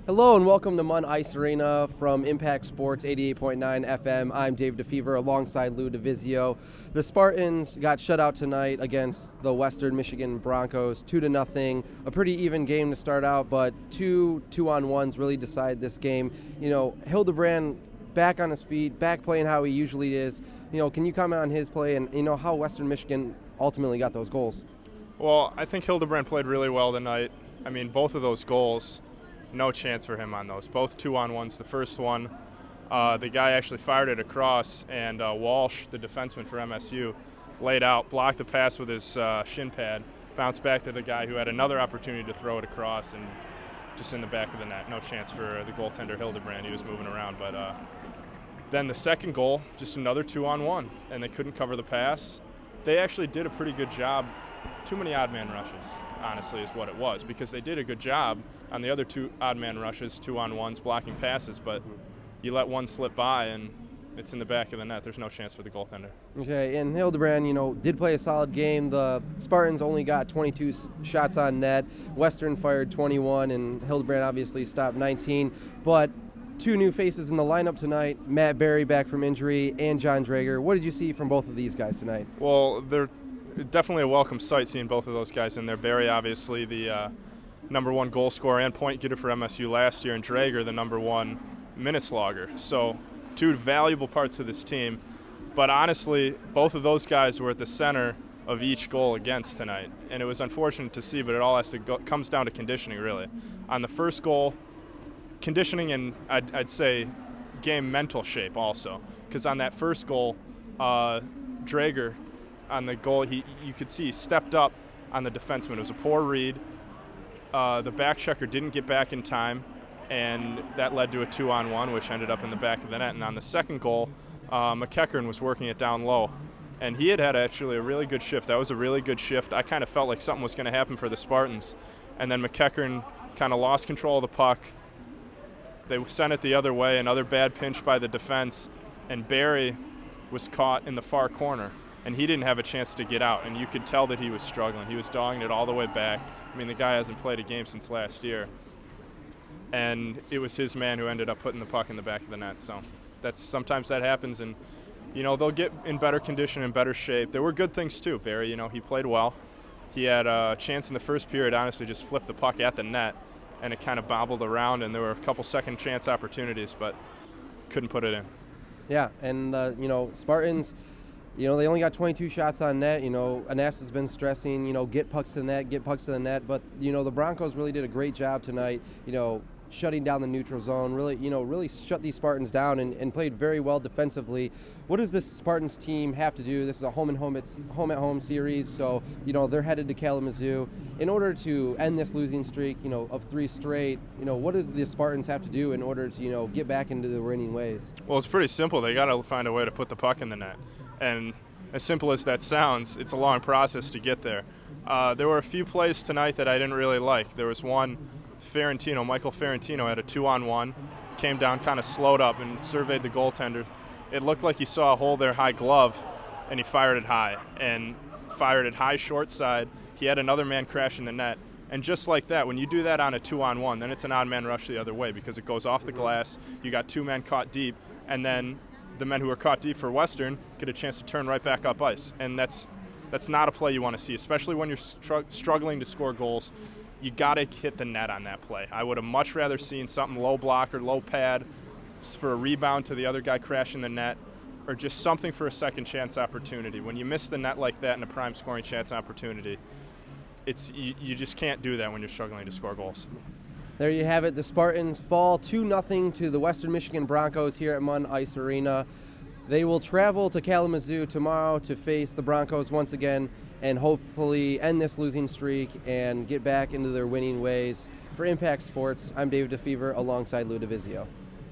Hello and welcome to Munn Ice Arena from Impact Sports 88.9 FM. I'm Dave DeFever alongside Lou DeVizio. The Spartans got shut out tonight against the Western Michigan Broncos 2-0. A pretty even game to start out, but two on-ones really decide this game. You know, Hildebrand back on his feet, back playing how he usually is. You know, can you comment on his play and, how Western Michigan ultimately got those goals? Well, I think Hildebrand played really well tonight. I mean, both of those goals, no chance for him on those. Both 2-on-1s. The first one, the guy actually fired it across, and Walsh, the defenseman for MSU, laid out, blocked the pass with his shin pad, bounced back to the guy who had another opportunity to throw it across, and just in the back of the net. No chance for the goaltender Hildebrand. He was moving around. But then the second goal, just another 2-on-1, and they couldn't cover the pass. They actually did a pretty good job. Too many odd man rushes, honestly, is what it was, because they did a good job on the other two odd man rushes, 2-on-1s, blocking passes, but you let one slip by and it's in the back of the net. There's no chance for the goaltender. Okay, and Hildebrand, did play a solid game. The Spartans only got 22 shots on net. Western fired 21, and Hildebrand obviously stopped 19. But two new faces in the lineup tonight, Matt Berry back from injury and John Drager. What did you see from both of these guys tonight? Well, they're definitely a welcome sight seeing both of those guys in there. Barry, obviously, the number one goal scorer and point getter for MSU last year, and Drager, the number one minutes logger. So two valuable parts of this team. But honestly, both of those guys were at the center of each goal against tonight. And it was unfortunate to see, but it all comes down to conditioning, really. On the first goal, conditioning and I'd say game mental shape also. Because on that first goal, Drager, on the goal, you could see he stepped up on the defenseman. It was a poor read. The back checker didn't get back in time, and that led to a 2-on-1, which ended up in the back of the net. And on the second goal, McEachern was working it down low, and he had actually a really good shift. That was a really good shift. I kind of felt like something was going to happen for the Spartans, and then McEachern kind of lost control of the puck. They sent it the other way, another bad pinch by the defense, and Barry was caught in the far corner. And he didn't have a chance to get out, and you could tell that he was struggling. He was dogging it all the way back. I mean, the guy hasn't played a game since last year. And it was his man who ended up putting the puck in the back of the net. So sometimes that happens, and, they'll get in better condition and better shape. There were good things, too. Barry, he played well. He had a chance in the first period, honestly, just flipped the puck at the net, and it kind of bobbled around, and there were a couple second chance opportunities, but couldn't put it in. Yeah, and, Spartans, they only got 22 shots on net. Anas has been stressing, get pucks to the net. But, the Broncos really did a great job tonight, shutting down the neutral zone, really shut these Spartans down and played very well defensively. What does this Spartans team have to do? This is a home-at-home series, so, they're headed to Kalamazoo. In order to end this losing streak, of 3 straight, what do the Spartans have to do in order to, get back into the winning ways? Well, it's pretty simple. They got to find a way to put the puck in the net. And as simple as that sounds, it's a long process to get there. There were a few plays tonight that I didn't really like. There was one, Michael Ferrantino had a 2-on-1, came down, kind of slowed up and surveyed the goaltender. It looked like he saw a hole there, high glove, and he fired it high, short side. He had another man crash in the net. And just like that, when you do that on a 2-on-1, then it's an odd man rush the other way because it goes off the glass. You got 2 men caught deep, and then the men who were caught deep for Western get a chance to turn right back up ice. And that's not a play you want to see, especially when you're struggling to score goals. You got to hit the net on that play. I would have much rather seen something low block or low pad for a rebound to the other guy crashing the net, or just something for a second chance opportunity. When you miss the net like that in a prime scoring chance opportunity, you just can't do that when you're struggling to score goals. There you have it. The Spartans fall 2-0 to the Western Michigan Broncos here at Munn Ice Arena. They will travel to Kalamazoo tomorrow to face the Broncos once again and hopefully end this losing streak and get back into their winning ways. For Impact Sports, I'm David DeFever alongside Lou DeVizio.